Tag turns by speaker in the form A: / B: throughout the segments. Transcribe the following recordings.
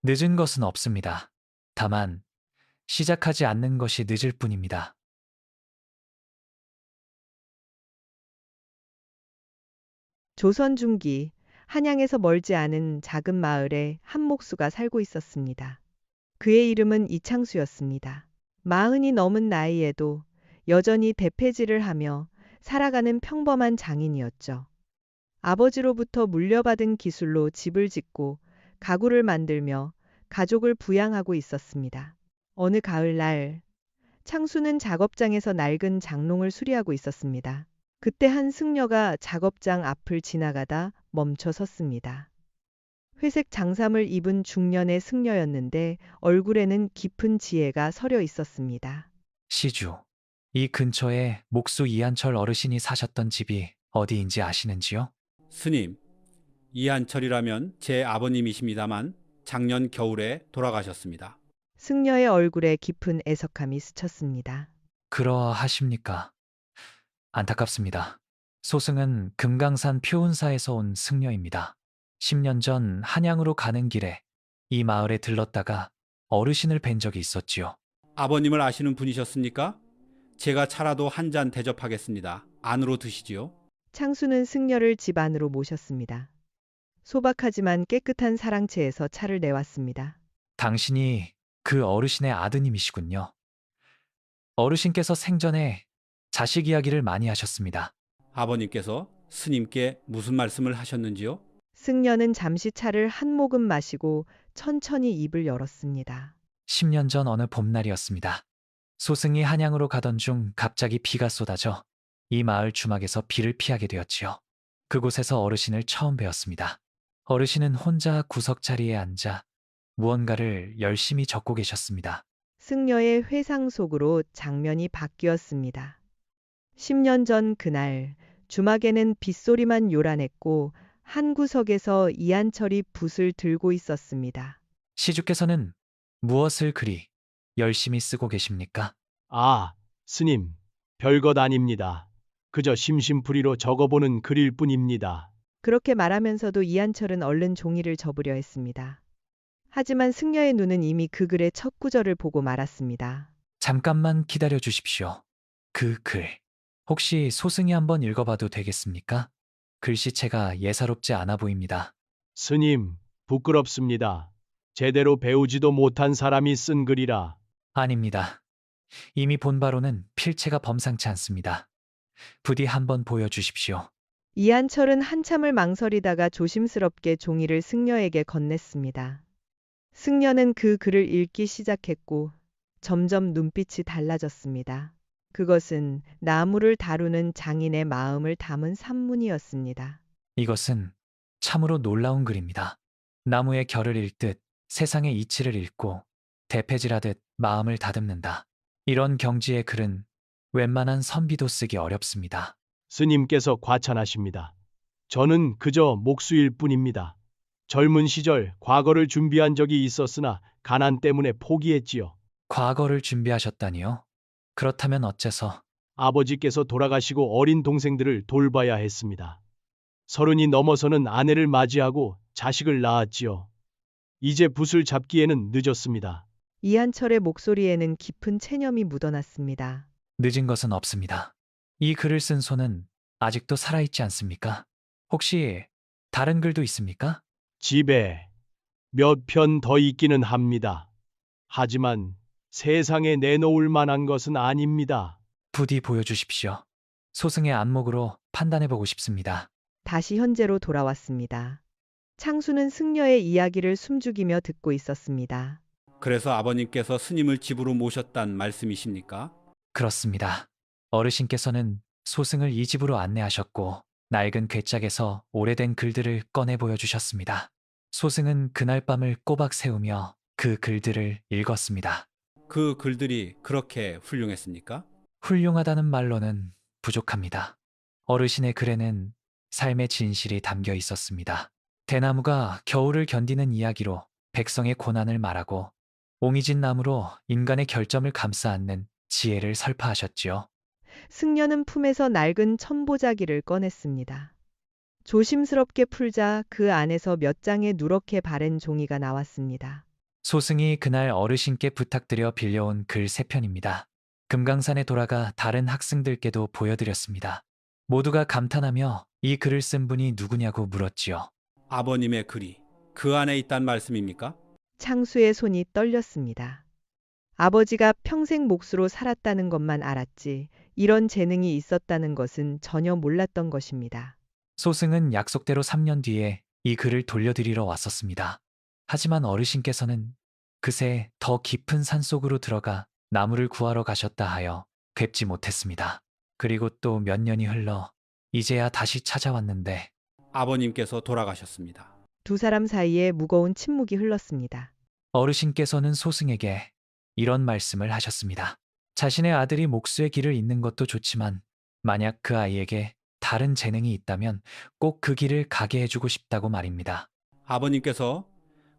A: 늦은 것은 없습니다. 다만 시작하지 않는 것이 늦을 뿐입니다.
B: 조선 중기 한양에서 멀지 않은 작은 마을에 한 목수가 살고 있었습니다. 그의 이름은 이창수였습니다. 마흔이 넘은 나이에도 여전히 대패질을 하며 살아가는 평범한 장인이었죠. 아버지로부터 물려받은 기술로 집을 짓고 가구를 만들며 가족을 부양하고 있었습니다. 어느 가을날 창수는 작업장에서 낡은 장롱을 수리하고 있었습니다. 그때 한 승려가 작업장 앞을 지나가다 멈춰 섰습니다. 회색 장삼을 입은 중년의 승려였는데 얼굴에는 깊은 지혜가 서려 있었습니다.
A: 시주, 이 근처에 목수 이한철 어르신이 사셨던 집이 어디인지 아시는지요?
C: 스님, 이한철이라면 제 아버님이십니다만 작년 겨울에 돌아가셨습니다.
B: 승려의 얼굴에 깊은 애석함이 스쳤습니다.
A: 그러하십니까? 안타깝습니다. 소승은 금강산 표운사에서 온 승려입니다. 10년 전 한양으로 가는 길에 이 마을에 들렀다가 어르신을 뵌 적이 있었지요.
C: 아버님을 아시는 분이셨습니까? 제가 차라도 한 잔 대접하겠습니다. 안으로 드시지요.
B: 창수는 승려를 집 안으로 모셨습니다. 소박하지만 깨끗한 사랑채에서 차를 내왔습니다.
A: 당신이 그 어르신의 아드님이시군요. 어르신께서 생전에 자식 이야기를 많이 하셨습니다.
C: 아버님께서 스님께 무슨 말씀을 하셨는지요?
B: 승려는 잠시 차를 한 모금 마시고 천천히 입을 열었습니다.
A: 10년 전 어느 봄날이었습니다. 소승이 한양으로 가던 중 갑자기 비가 쏟아져 이 마을 주막에서 비를 피하게 되었지요. 그곳에서 어르신을 처음 뵈었습니다. 어르신은 혼자 구석 자리에 앉아 무언가를 열심히 적고 계셨습니다.
B: 승려의 회상 속으로 장면이 바뀌었습니다. 10년 전 그날 주막에는 빗소리만 요란했고 한 구석에서 이한철이 붓을 들고 있었습니다.
A: 시주께서는 무엇을 그리 열심히 쓰고 계십니까?
D: 아, 스님, 별것 아닙니다. 그저 심심풀이로 적어보는 글일 뿐입니다.
B: 그렇게 말하면서도 이한철은 얼른 종이를 접으려 했습니다. 하지만 승려의 눈은 이미 그 글의 첫 구절을 보고 말았습니다.
A: 잠깐만 기다려 주십시오. 그 글, 혹시 소승이 한번 읽어봐도 되겠습니까? 글씨체가 예사롭지 않아 보입니다.
D: 스님, 부끄럽습니다. 제대로 배우지도 못한 사람이 쓴 글이라.
A: 아닙니다. 이미 본 바로는 필체가 범상치 않습니다. 부디 한번 보여주십시오.
B: 이한철은 한참을 망설이다가 조심스럽게 종이를 승려에게 건넸습니다. 승려는 그 글을 읽기 시작했고 점점 눈빛이 달라졌습니다. 그것은 나무를 다루는 장인의 마음을 담은 산문이었습니다.
A: 이것은 참으로 놀라운 글입니다. 나무의 결을 읽듯 세상의 이치를 읽고 대패질하듯 마음을 다듬는다. 이런 경지의 글은 웬만한 선비도 쓰기 어렵습니다.
D: 스님께서 과찬하십니다. 저는 그저 목수일 뿐입니다. 젊은 시절 과거를 준비한 적이 있었으나 가난 때문에 포기했지요.
A: 과거를 준비하셨다니요? 그렇다면 어째서
D: 아버지께서 돌아가시고 어린 동생들을 돌봐야 했습니다. 30이 넘어서는 아내를 맞이하고 자식을 낳았지요. 이제 붓을 잡기에는 늦었습니다.
B: 이한철의 목소리에는 깊은 체념이 묻어났습니다.
A: 늦은 것은 없습니다. 이 글을 쓴 손은 아직도 살아있지 않습니까? 혹시 다른 글도 있습니까?
D: 집에 몇 편 더 있기는 합니다. 하지만 세상에 내놓을 만한 것은 아닙니다.
A: 부디 보여주십시오. 소승의 안목으로 판단해보고 싶습니다.
B: 다시 현재로 돌아왔습니다. 창수는 승려의 이야기를 숨죽이며 듣고 있었습니다.
C: 그래서 아버님께서 스님을 집으로 모셨단 말씀이십니까?
A: 그렇습니다. 어르신께서는 소승을 이 집으로 안내하셨고 낡은 괴짝에서 오래된 글들을 꺼내 보여주셨습니다. 소승은 그날 밤을 꼬박 세우며 그 글들을 읽었습니다.
C: 그 글들이 그렇게 훌륭했습니까?
A: 훌륭하다는 말로는 부족합니다. 어르신의 글에는 삶의 진실이 담겨 있었습니다. 대나무가 겨울을 견디는 이야기로 백성의 고난을 말하고 옹이진 나무로 인간의 결점을 감싸 안는 지혜를 설파하셨지요.
B: 승려는 품에서 낡은 천보자기를 꺼냈습니다. 조심스럽게 풀자 그 안에서 몇 장의 누렇게 바랜 종이가 나왔습니다.
A: 소승이 그날 어르신께 부탁드려 빌려온 글 3편입니다. 금강산에 돌아가 다른 학생들께도 보여드렸습니다. 모두가 감탄하며 이 글을 쓴 분이 누구냐고 물었지요.
C: 아버님의 글이 그 안에 있단 말씀입니까?
B: 창수의 손이 떨렸습니다. 아버지가 평생 몫으로 살았다는 것만 알았지 이런 재능이 있었다는 것은 전혀 몰랐던 것입니다.
A: 소승은 약속대로 3년 뒤에 이 글을 돌려드리러 왔었습니다. 하지만 어르신께서는 그새 더 깊은 산속으로 들어가 나무를 구하러 가셨다 하여 뵙지 못했습니다. 그리고 또 몇 년이 흘러 이제야 다시 찾아왔는데
C: 아버님께서 돌아가셨습니다.
B: 두 사람 사이에 무거운 침묵이 흘렀습니다.
A: 어르신께서는 소승에게 이런 말씀을 하셨습니다. 자신의 아들이 목수의 길을 잇는 것도 좋지만 만약 그 아이에게 다른 재능이 있다면 꼭 그 길을 가게 해주고 싶다고 말입니다.
C: 아버님께서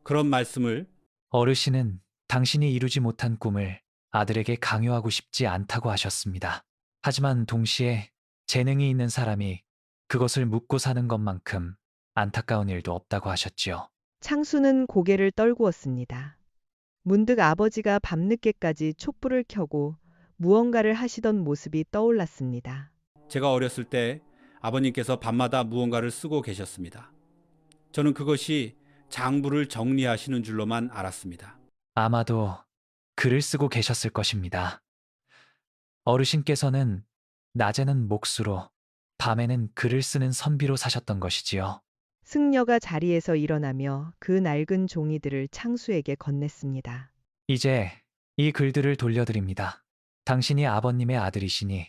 C: 그런 말씀을
A: 어르신은 당신이 이루지 못한 꿈을 아들에게 강요하고 싶지 않다고 하셨습니다. 하지만 동시에 재능이 있는 사람이 그것을 묻고 사는 것만큼 안타까운 일도 없다고 하셨지요.
B: 창수는 고개를 떨구었습니다. 문득 아버지가 밤늦게까지 촛불을 켜고 무언가를 하시던 모습이 떠올랐습니다.
C: 제가 어렸을 때 아버님께서 밤마다 무언가를 쓰고 계셨습니다. 저는 그것이 장부를 정리하시는 줄로만 알았습니다.
A: 아마도 글을 쓰고 계셨을 것입니다. 어르신께서는 낮에는 목수로, 밤에는 글을 쓰는 선비로 사셨던 것이지요.
B: 승려가 자리에서 일어나며 그 낡은 종이들을 창수에게 건넸습니다.
A: 이제 이 글들을 돌려드립니다. 당신이 아버님의 아들이시니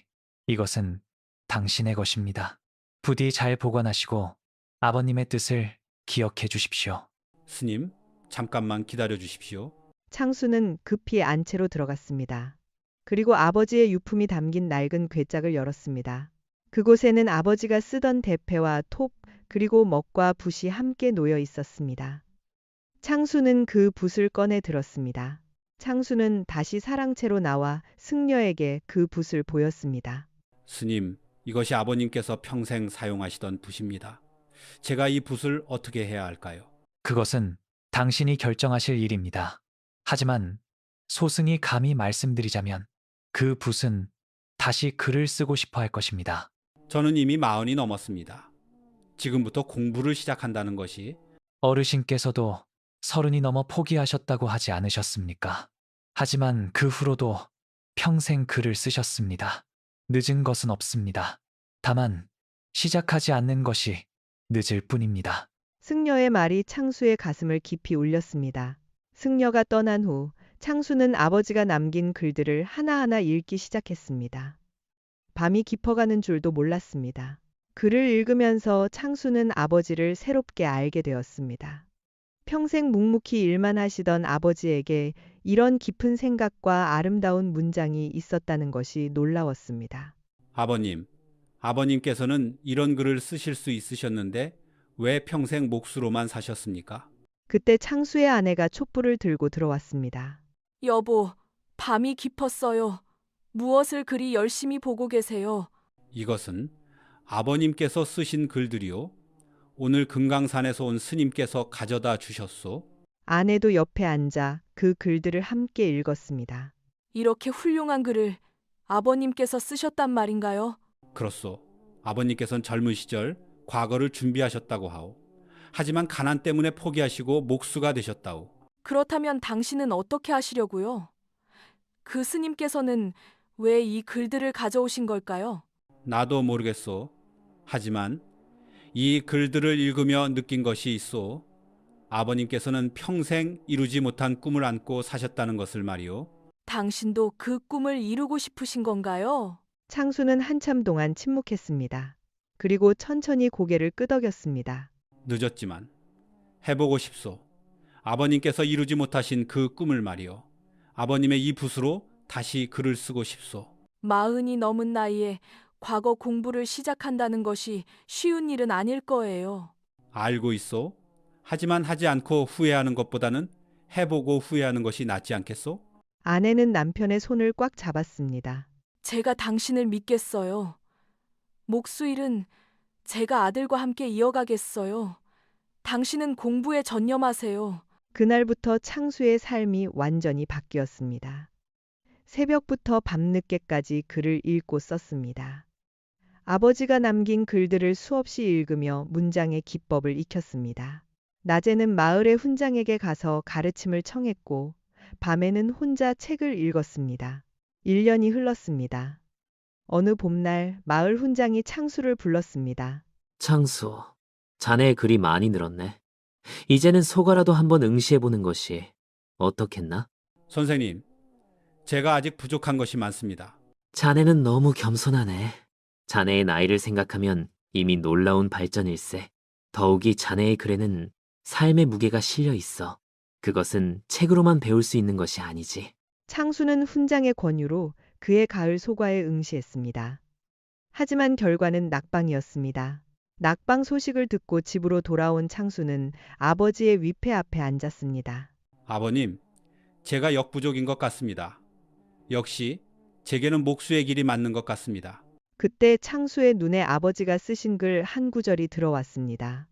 A: 이것은 당신의 것입니다. 부디 잘 보관하시고 아버님의 뜻을 기억해 주십시오.
C: 스님, 잠깐만 기다려 주십시오.
B: 창수는 급히 안채로 들어갔습니다. 그리고 아버지의 유품이 담긴 낡은 괴짝을 열었습니다. 그곳에는 아버지가 쓰던 대패와 톱, 그리고 먹과 붓이 함께 놓여 있었습니다. 창수는 그 붓을 꺼내 들었습니다. 창수는 다시 사랑채로 나와 승려에게 그 붓을 보였습니다.
C: 스님, 이것이 아버님께서 평생 사용하시던 붓입니다. 제가 이 붓을 어떻게 해야 할까요?
A: 그것은 당신이 결정하실 일입니다. 하지만 소승이 감히 말씀드리자면 그 붓은 다시 글을 쓰고 싶어 할 것입니다.
C: 저는 이미 40이 넘었습니다. 지금부터 공부를 시작한다는 것이
A: 어르신께서도 30이 넘어 포기하셨다고 하지 않으셨습니까? 하지만 그 후로도 평생 글을 쓰셨습니다. 늦은 것은 없습니다. 다만 시작하지 않는 것이 늦을 뿐입니다.
B: 승려의 말이 창수의 가슴을 깊이 울렸습니다. 승려가 떠난 후 창수는 아버지가 남긴 글들을 하나하나 읽기 시작했습니다. 밤이 깊어가는 줄도 몰랐습니다. 글을 읽으면서 창수는 아버지를 새롭게 알게 되었습니다. 평생 묵묵히 일만 하시던 아버지에게 이런 깊은 생각과 아름다운 문장이 있었다는 것이 놀라웠습니다.
C: 아버님, 아버님께서는 이런 글을 쓰실 수 있으셨는데 왜 평생 몫으로만 사셨습니까?
B: 그때 창수의 아내가 촛불을 들고 들어왔습니다.
E: 여보, 밤이 깊었어요. 무엇을 그리 열심히 보고 계세요?
C: 이것은 아버님께서 쓰신 글들이요. 오늘 금강산에서 온 스님께서 가져다 주셨소.
B: 아내도 옆에 앉아 그 글들을 함께 읽었습니다.
E: 이렇게 훌륭한 글을 아버님께서 쓰셨단 말인가요?
C: 그렇소. 아버님께서는 젊은 시절 과거를 준비하셨다고 하오. 하지만 가난 때문에 포기하시고 목수가 되셨다오.
E: 그렇다면 당신은 어떻게 하시려고요? 그 스님께서는 왜 이 글들을 가져오신 걸까요?
C: 나도 모르겠소. 하지만 이 글들을 읽으며 느낀 것이 있소. 아버님께서는 평생 이루지 못한 꿈을 안고 사셨다는 것을 말이오.
E: 당신도 그 꿈을 이루고 싶으신 건가요?
B: 창수는 한참 동안 침묵했습니다. 그리고 천천히 고개를 끄덕였습니다.
C: 늦었지만 해보고 싶소. 아버님께서 이루지 못하신 그 꿈을 말이오. 아버님의 이 붓으로 다시 글을 쓰고 싶소.
E: 40이 넘은 나이에 과거 공부를 시작한다는 것이 쉬운 일은 아닐 거예요.
C: 알고 있소. 하지만 하지 않고 후회하는 것보다는 해보고 후회하는 것이 낫지 않겠소?
B: 아내는 남편의 손을 꽉 잡았습니다.
E: 제가 당신을 믿겠어요. 목수일은 제가 아들과 함께 이어가겠어요. 당신은 공부에 전념하세요.
B: 그날부터 창수의 삶이 완전히 바뀌었습니다. 새벽부터 밤늦게까지 글을 읽고 썼습니다. 아버지가 남긴 글들을 수없이 읽으며 문장의 기법을 익혔습니다. 낮에는 마을의 훈장에게 가서 가르침을 청했고 밤에는 혼자 책을 읽었습니다. 1년이 흘렀습니다. 어느 봄날 마을 훈장이 창수를 불렀습니다.
F: 창수, 자네의 글이 많이 늘었네. 이제는 소가라도 한번 응시해보는 것이 어떻겠나?
C: 선생님, 제가 아직 부족한 것이 많습니다.
F: 자네는 너무 겸손하네. 자네의 나이를 생각하면 이미 놀라운 발전일세. 더욱이 자네의 글에는 삶의 무게가 실려 있어. 그것은 책으로만 배울 수 있는 것이 아니지.
B: 창수는 훈장의 권유로 그의 가을 소과에 응시했습니다. 하지만 결과는 낙방이었습니다. 낙방 소식을 듣고 집으로 돌아온 창수는 아버지의 위패 앞에 앉았습니다.
C: 아버님, 제가 역부족인 것 같습니다. 역시 제게는 목수의 길이 맞는 것 같습니다.
B: 그때 창수의 눈에 아버지가 쓰신 글 한 구절이 들어왔습니다.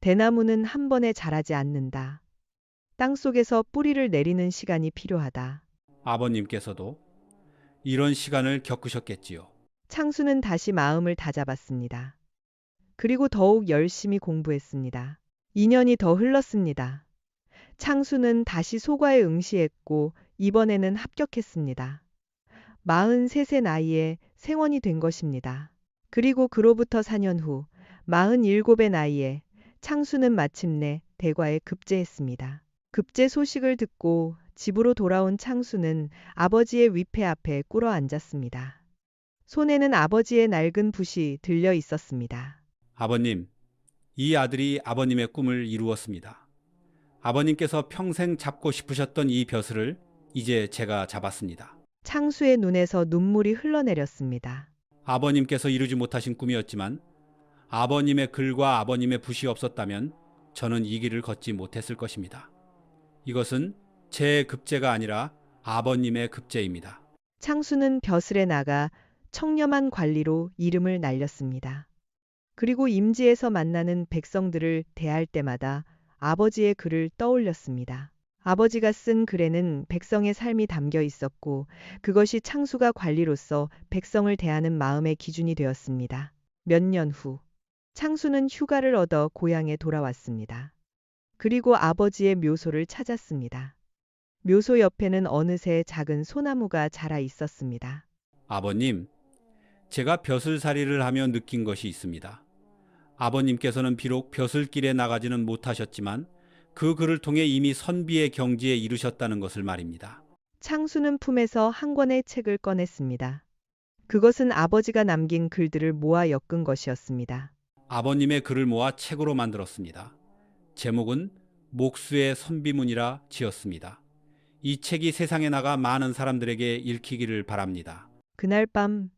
B: 대나무는 한 번에 자라지 않는다. 땅 속에서 뿌리를 내리는 시간이 필요하다.
C: 아버님께서도 이런 시간을 겪으셨겠지요.
B: 창수는 다시 마음을 다잡았습니다. 그리고 더욱 열심히 공부했습니다. 2년이 더 흘렀습니다. 창수는 다시 소과에 응시했고 이번에는 합격했습니다. 43세 나이에 생원이 된 것입니다. 그리고 그로부터 4년 후 47의 나이에 창수는 마침내 대과에 급제했습니다. 급제 소식을 듣고 집으로 돌아온 창수는 아버지의 위패 앞에 꿇어 앉았습니다. 손에는 아버지의 낡은 붓이 들려 있었습니다.
C: 아버님, 이 아들이 아버님의 꿈을 이루었습니다. 아버님께서 평생 잡고 싶으셨던 이 벼슬을 이제 제가 잡았습니다.
B: 창수의 눈에서 눈물이 흘러내렸습니다.
C: 아버님께서 이루지 못하신 꿈이었지만 아버님의 글과 아버님의 붓이 없었다면 저는 이 길을 걷지 못했을 것입니다. 이것은 제 급제가 아니라 아버님의 급제입니다.
B: 창수는 벼슬에 나가 청렴한 관리로 이름을 날렸습니다. 그리고 임지에서 만나는 백성들을 대할 때마다 아버지의 글을 떠올렸습니다. 아버지가 쓴 글에는 백성의 삶이 담겨 있었고 그것이 창수가 관리로서 백성을 대하는 마음의 기준이 되었습니다. 몇 년 후 창수는 휴가를 얻어 고향에 돌아왔습니다. 그리고 아버지의 묘소를 찾았습니다. 묘소 옆에는 어느새 작은 소나무가 자라 있었습니다.
C: 아버님, 제가 벼슬살이를 하며 느낀 것이 있습니다. 아버님께서는 비록 벼슬길에 나가지는 못하셨지만 그 글을 통해 이미 선비의 경지에 이르셨다는 것을 말입니다.
B: 창수는 품에서 한 권의 책을 꺼냈습니다. 그것은 아버지가 남긴 글들을 모아 엮은 것이었습니다.
C: 아버님의 글을 모아 책으로 만들었습니다. 제목은 목수의 선비문이라 지었습니다. 이 책이 세상에 나가 많은 사람들에게 읽히기를 바랍니다.
B: 그날 밤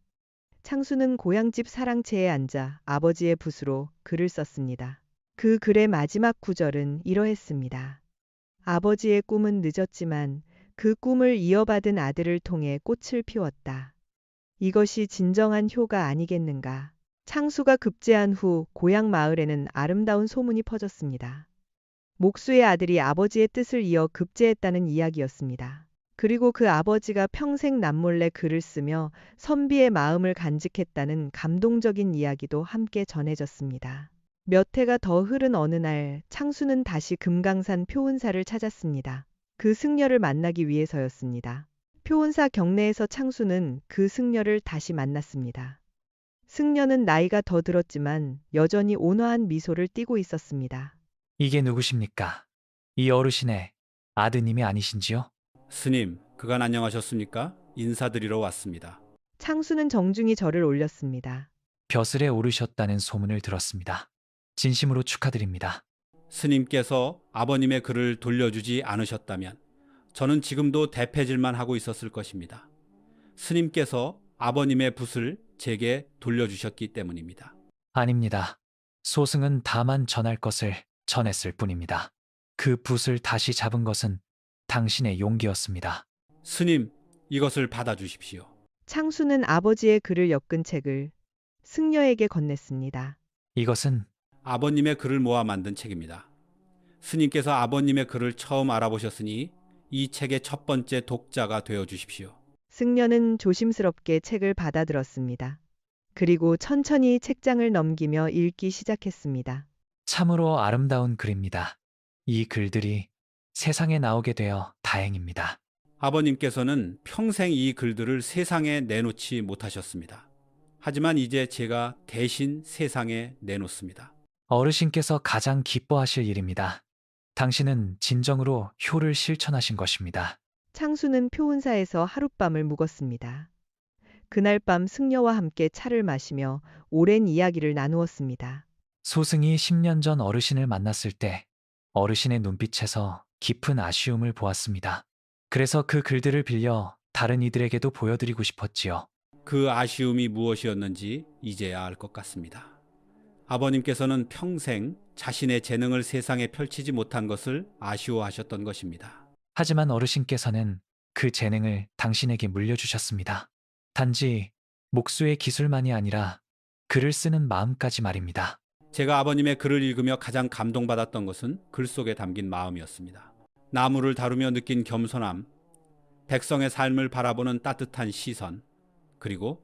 B: 창수는 고향집 사랑채에 앉아 아버지의 붓으로 글을 썼습니다. 그 글의 마지막 구절은 이러했습니다. 아버지의 꿈은 늦었지만 그 꿈을 이어받은 아들을 통해 꽃을 피웠다. 이것이 진정한 효가 아니겠는가. 창수가 급제한 후 고향 마을에는 아름다운 소문이 퍼졌습니다. 목수의 아들이 아버지의 뜻을 이어 급제했다는 이야기였습니다. 그리고 그 아버지가 평생 남몰래 글을 쓰며 선비의 마음을 간직했다는 감동적인 이야기도 함께 전해졌습니다. 몇 해가 더 흐른 어느 날 창수는 다시 금강산 표은사를 찾았습니다. 그 승려를 만나기 위해서였습니다. 표은사 경내에서 창수는 그 승려를 다시 만났습니다. 승려는 나이가 더 들었지만 여전히 온화한 미소를 띠고 있었습니다.
A: 이게 누구십니까? 이 어르신의 아드님이 아니신지요?
C: 스님, 그간 안녕하셨습니까? 인사드리러 왔습니다.
B: 창수는 정중히 절을 올렸습니다.
A: 벼슬에 오르셨다는 소문을 들었습니다. 진심으로 축하드립니다.
C: 스님께서 아버님의 글을 돌려주지 않으셨다면 저는 지금도 대패질만 하고 있었을 것입니다. 스님께서 아버님의 붓을 제게 돌려주셨기 때문입니다.
A: 아닙니다. 소승은 다만 전할 것을 전했을 뿐입니다. 그 붓을 다시 잡은 것은 당신의 용기였습니다.
C: 스님, 이것을 받아주십시오.
B: 창수는 아버지의 글을 엮은 책을 승려에게 건넸습니다.
A: 이것은
C: 아버님의 글을 모아 만든 책입니다. 스님께서 아버님의 글을 처음 알아보셨으니 이 책의 첫 번째 독자가 되어 주십시오.
B: 승려는 조심스럽게 책을 받아들었습니다. 그리고 천천히 책장을 넘기며 읽기 시작했습니다.
A: 참으로 아름다운 글입니다. 이 글들이 세상에 나오게 되어 다행입니다.
C: 아버님께서는 평생 이 글들을 세상에 내놓지 못하셨습니다. 하지만 이제 제가 대신 세상에 내놓습니다.
A: 어르신께서 가장 기뻐하실 일입니다. 당신은 진정으로 효를 실천하신 것입니다.
B: 창수는 표운사에서 하룻밤을 묵었습니다. 그날 밤 승려와 함께 차를 마시며 오랜 이야기를 나누었습니다.
A: 소승이 10년 전 어르신을 만났을 때 어르신의 눈빛에서 깊은 아쉬움을 보았습니다. 그래서 그 글들을 빌려 다른 이들에게도 보여드리고 싶었지요.
C: 그 아쉬움이 무엇이었는지 이제야 알 것 같습니다. 아버님께서는 평생 자신의 재능을 세상에 펼치지 못한 것을 아쉬워하셨던 것입니다.
A: 하지만 어르신께서는 그 재능을 당신에게 물려주셨습니다. 단지 목수의 기술만이 아니라 글을 쓰는 마음까지 말입니다.
C: 제가 아버님의 글을 읽으며 가장 감동받았던 것은 글 속에 담긴 마음이었습니다. 나무를 다루며 느낀 겸손함, 백성의 삶을 바라보는 따뜻한 시선, 그리고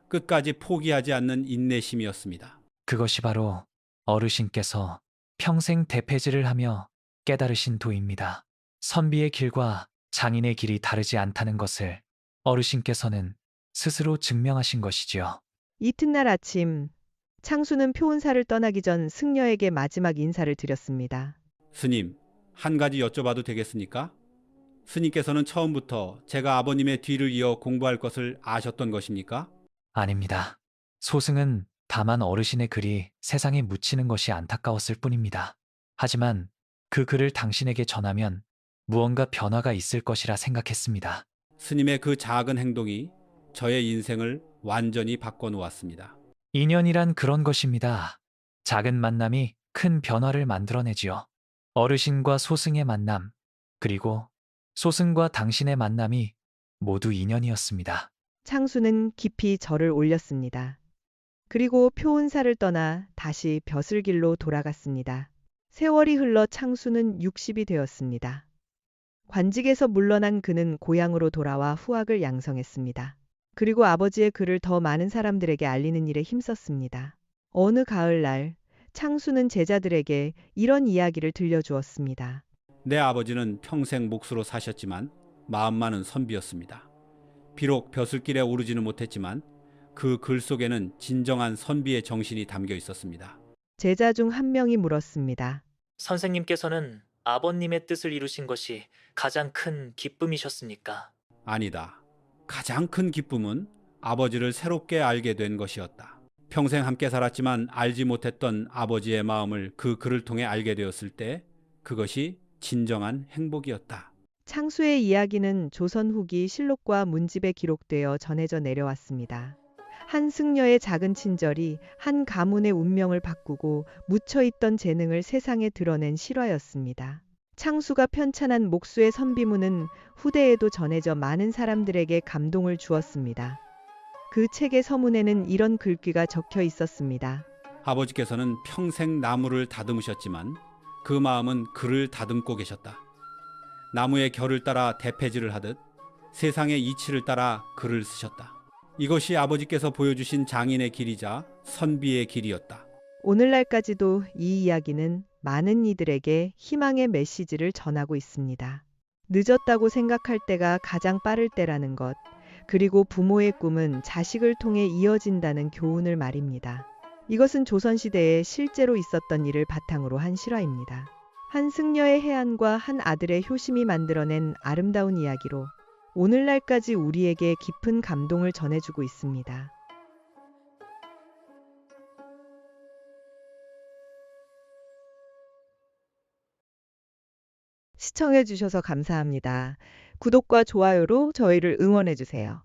C: 끝까지 포기하지 않는 인내심이었습니다.
A: 그것이 바로 어르신께서 평생 대패질을 하며 깨달으신 도입니다. 선비의 길과 장인의 길이 다르지 않다는 것을 어르신께서는 스스로 증명하신 것이지요.
B: 이튿날 아침, 창수는 표운사를 떠나기 전 승려에게 마지막 인사를 드렸습니다.
C: 스님, 한 가지 여쭤봐도 되겠습니까? 스님께서는 처음부터 제가 아버님의 뒤를 이어 공부할 것을 아셨던 것입니까?
A: 아닙니다. 소승은 다만 어르신의 글이 세상에 묻히는 것이 안타까웠을 뿐입니다. 하지만 그 글을 당신에게 전하면 무언가 변화가 있을 것이라 생각했습니다.
C: 스님의 그 작은 행동이 저의 인생을 완전히 바꿔놓았습니다.
A: 인연이란 그런 것입니다. 작은 만남이 큰 변화를 만들어내지요. 어르신과 소승의 만남, 그리고 소승과 당신의 만남이 모두 인연이었습니다.
B: 창수는 깊이 절을 올렸습니다. 그리고 표운사를 떠나 다시 벼슬길로 돌아갔습니다. 세월이 흘러 창수는 60이 되었습니다. 관직에서 물러난 그는 고향으로 돌아와 후학을 양성했습니다. 그리고 아버지의 글을 더 많은 사람들에게 알리는 일에 힘썼습니다. 어느 가을날 창수는 제자들에게 이런 이야기를 들려주었습니다.
C: 내 아버지는 평생 목수로 사셨지만 마음만은 선비였습니다. 비록 벼슬길에 오르지는 못했지만 그 글 속에는 진정한 선비의 정신이 담겨 있었습니다.
B: 제자 중 한 명이 물었습니다.
A: 선생님께서는 아버님의 뜻을 이루신 것이 가장 큰 기쁨이셨습니까?
C: 아니다. 가장 큰 기쁨은 아버지를 새롭게 알게 된 것이었다. 평생 함께 살았지만 알지 못했던 아버지의 마음을 그 글을 통해 알게 되었을 때 그것이 진정한 행복이었다.
B: 창수의 이야기는 조선 후기 실록과 문집에 기록되어 전해져 내려왔습니다. 한 승려의 작은 친절이 한 가문의 운명을 바꾸고 묻혀있던 재능을 세상에 드러낸 실화였습니다. 창수가 편찬한 목수의 선비문은 후대에도 전해져 많은 사람들에게 감동을 주었습니다. 그 책의 서문에는 이런 글귀가 적혀 있었습니다.
C: 아버지께서는 평생 나무를 다듬으셨지만 그 마음은 글을 다듬고 계셨다. 나무의 결을 따라 대패질을 하듯 세상의 이치를 따라 글을 쓰셨다. 이것이 아버지께서 보여주신 장인의 길이자 선비의 길이었다.
B: 오늘날까지도 이 이야기는 많은 이들에게 희망의 메시지를 전하고 있습니다. 늦었다고 생각할 때가 가장 빠를 때라는 것, 그리고 부모의 꿈은 자식을 통해 이어진다는 교훈을 말입니다. 이것은 조선시대에 실제로 있었던 일을 바탕으로 한 실화입니다. 한 승려의 해안과 한 아들의 효심이 만들어낸 아름다운 이야기로 오늘날까지 우리에게 깊은 감동을 전해주고 있습니다. 시청해주셔서 감사합니다. 구독과 좋아요로 저희를 응원해주세요.